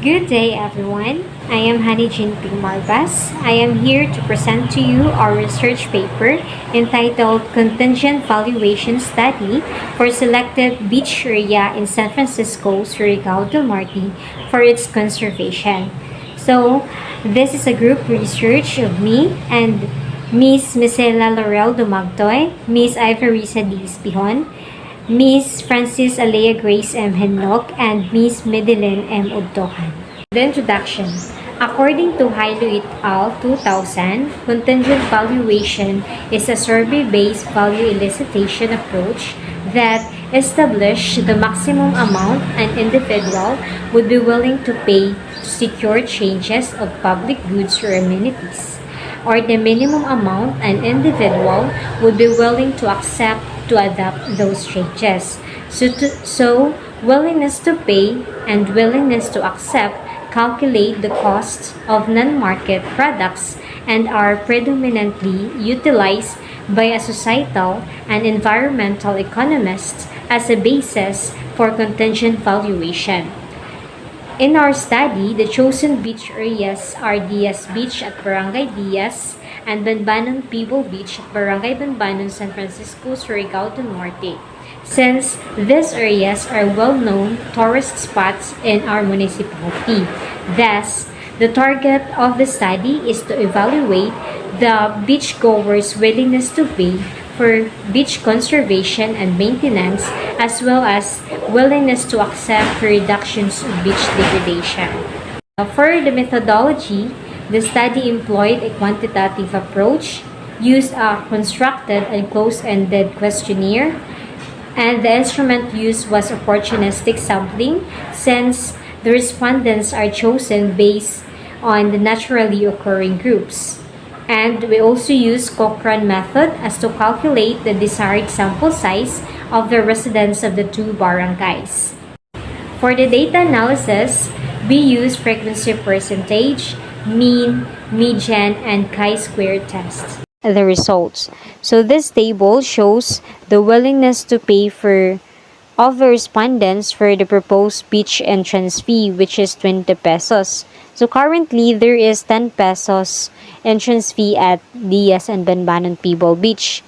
Good day, everyone. I am Honey Jinping Marbas. I am here to present to you our research paper entitled Contingent Valuation Study for Selected Beach Area in San Francisco, Surigao del Norte for its conservation. So, this is a group research of me and Miss Mesela Loril Domagtoy, Miss Riza Espejon, Miss Francis Aliah Grace M. Hinlog, and Miss Medielyn M. Odtojan. The introduction. According to Hinlog et al. 2000, contingent valuation is a survey-based value elicitation approach that establishes the maximum amount an individual would be willing to pay to secure changes of public goods or amenities, or the minimum amount an individual would be willing to accept to adopt those changes. So willingness to pay and willingness to accept calculate the costs of non-market products and are predominantly utilized by a societal and environmental economists as a basis for contingent valuation. In our study, the chosen beach areas are Diaz Beach at Barangay Diaz and Banbanon Pebble Beach at Barangay Banbanon, San Francisco, Surigao del Norte, since these areas are well-known tourist spots in our municipality. Thus, the target of the study is to evaluate the beachgoers' willingness to pay for beach conservation and maintenance, as well as willingness to accept the reductions of beach degradation. For the methodology, the study employed a quantitative approach, used a constructed and close-ended questionnaire, and the instrument used was opportunistic sampling, since the respondents are chosen based on the naturally occurring groups. And we also use Cochrane method as to calculate the desired sample size of the residents of the two barangays. For the data analysis, we use frequency percentage, mean, median, and chi-square test. The results. So this table shows the willingness to pay for of the respondents for the proposed beach entrance fee, which is 20 pesos. So currently, there is 10 pesos entrance fee at Diaz and Banbanon Pebble Beach.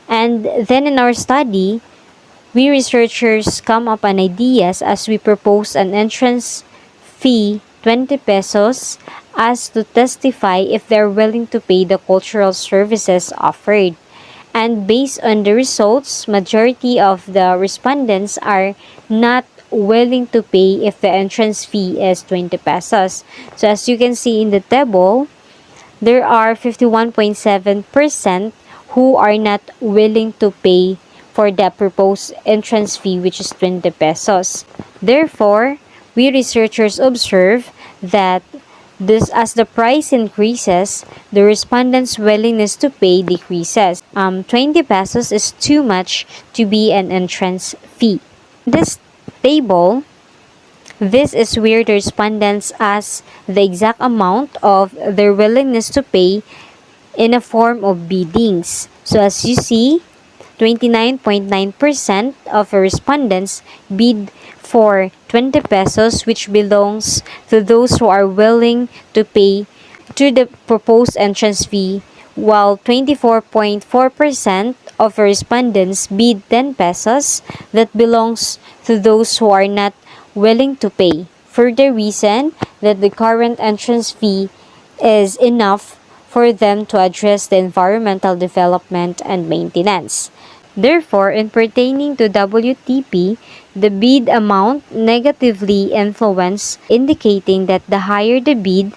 And then in our study, we researchers come up an ideas as we propose an entrance fee 20 pesos as to testify if they're willing to pay the cultural services offered. And based on the results, majority of the respondents are not willing to pay if the entrance fee is 20 pesos. So as you can see in the table, there are 51.7% who are not willing to pay for the proposed entrance fee, which is 20 pesos. Therefore, we researchers observe that as the price increases, the respondents' willingness to pay decreases. 20 pesos is too much to be an entrance fee. This table, this is where the respondents ask the exact amount of their willingness to pay in a form of biddings. So as you see, 29.9% of the respondents bid for 20 pesos, which belongs to those who are willing to pay to the proposed entrance fee, while 24.4% of the respondents bid 10 pesos that belongs to those who are not willing to pay, for the reason that the current entrance fee is enough for them to address the environmental development and maintenance. Therefore, in pertaining to WTP, the bid amount negatively influence, indicating that the higher the bid,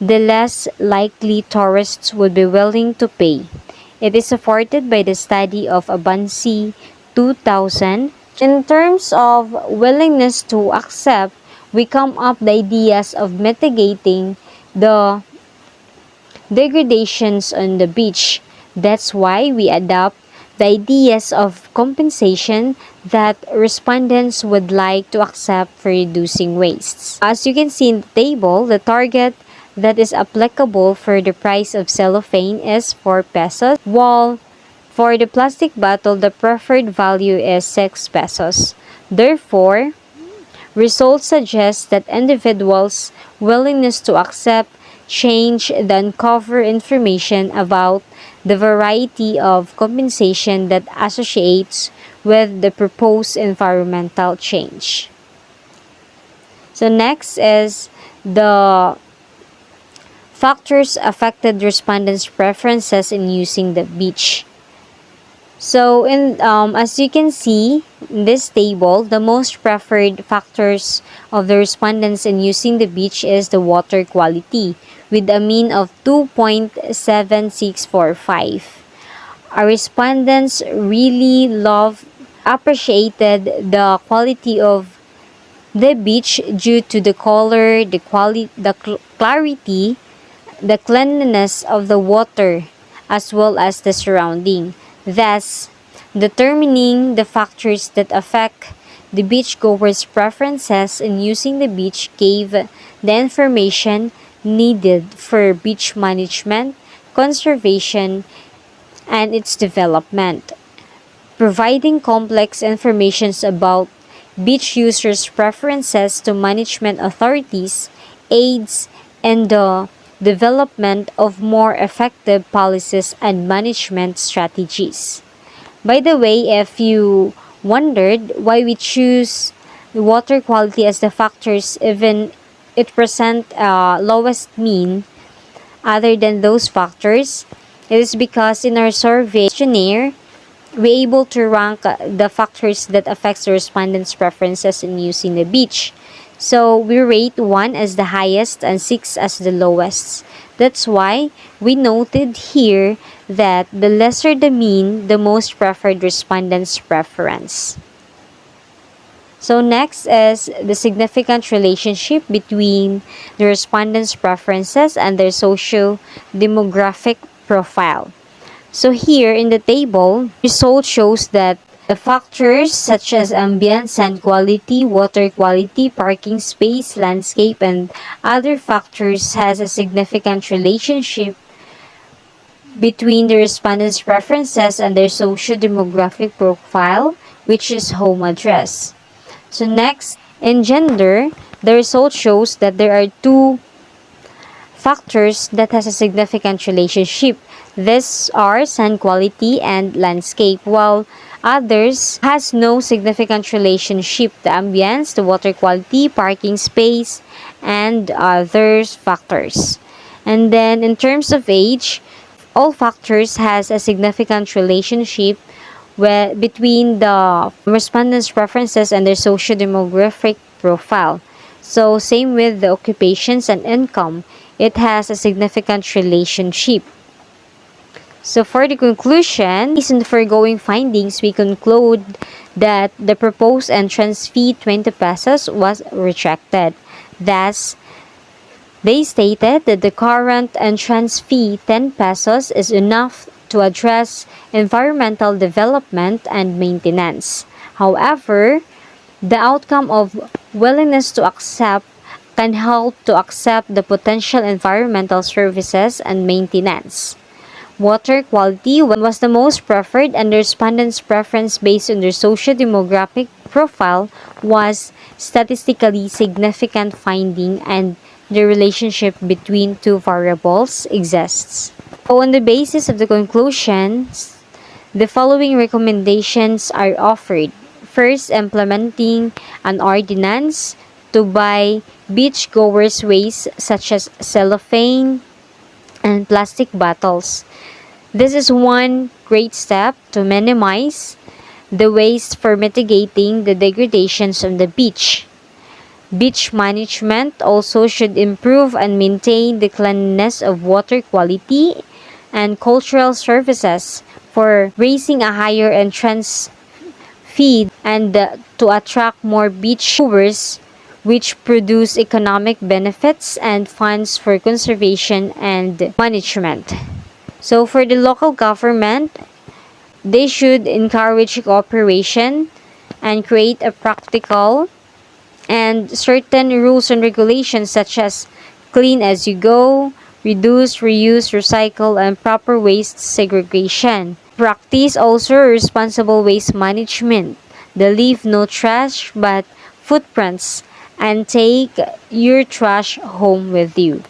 the less likely tourists would be willing to pay. It is supported by the study of Abansi 2000. In terms of willingness to accept, we come up the ideas of mitigating the degradations on the beach. That's why we adopt the ideas of compensation that respondents would like to accept for reducing wastes. As you can see in the table, the target that is applicable for the price of cellophane is 4 pesos, while for the plastic bottle, the preferred value is 6 pesos. Therefore, Results suggest that individuals' willingness to accept change then uncover information about the variety of compensation that associates with the proposed environmental change. So next is the factors affected respondents' preferences in using the beach. So as you can see in this table, the most preferred factors of the respondents in using the beach is the water quality with a mean of 2.7645. Our respondents really appreciated the quality of the beach due to the color, the clarity, the cleanliness of the water, as well as the surrounding. Thus, determining the factors that affect the beachgoers' preferences in using the beach gave the information needed for beach management, conservation, and its development. Providing complex information about beach users' preferences to management authorities aids in the development of more effective policies and management strategies. By the way, if you wondered why we choose water quality as the factors, even it present lowest mean other than those factors, it is because in our survey questionnaire, we able to rank the factors that affects the respondents' preferences in using the beach. So we rate 1 as the highest and 6 as the lowest. That's why we noted here that the lesser the mean, the most preferred respondent's preference. So next is the significant relationship between the respondents' preferences and their socio-demographic profile. So here in the table, result shows that the factors such as ambience and quality, water quality, parking space, landscape, and other factors has a significant relationship between the respondents' preferences and their socio-demographic profile, which is home address. So next, in gender, the result shows that there are 2 factors that has a significant relationship. These are sun quality and landscape, while others has no significant relationship, the ambience, the water quality, parking space, and other factors. And then in terms of age, all factors has a significant relationship between the respondents' preferences and their socio-demographic profile. So same with the occupations and income, it has a significant relationship. So for the conclusion, based on the foregoing findings, we conclude that the proposed entrance fee 20 pesos was rejected. Thus, they stated that the current entrance fee 10 pesos is enough to address environmental development and maintenance. However, the outcome of willingness to accept can help to accept the potential environmental services and maintenance. Water quality was the most preferred, and the respondents' preference based on their socio-demographic profile was statistically significant finding, and the relationship between 2 variables exists. So on the basis of the conclusions, the following recommendations are offered. First, implementing an ordinance to buy beachgoers' waste such as cellophane and plastic bottles. This is one great step to minimize the waste for mitigating the degradations on the beach. Beach management also should improve and maintain the cleanliness of water quality and cultural services for raising a higher entrance fee and to attract more beachgoers, which produce economic benefits and funds for conservation and management. So for the local government, they should encourage cooperation and create a practical and certain rules and regulations such as clean as you go, reduce, reuse, recycle, and proper waste segregation. Practice also responsible waste management. The leave no trash but footprints and take your trash home with you.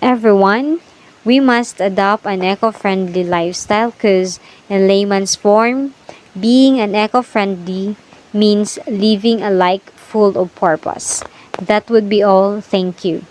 Everyone, we must adopt an eco-friendly lifestyle because, in layman's form, being an eco-friendly means living a life full of purpose. That would be all. Thank you.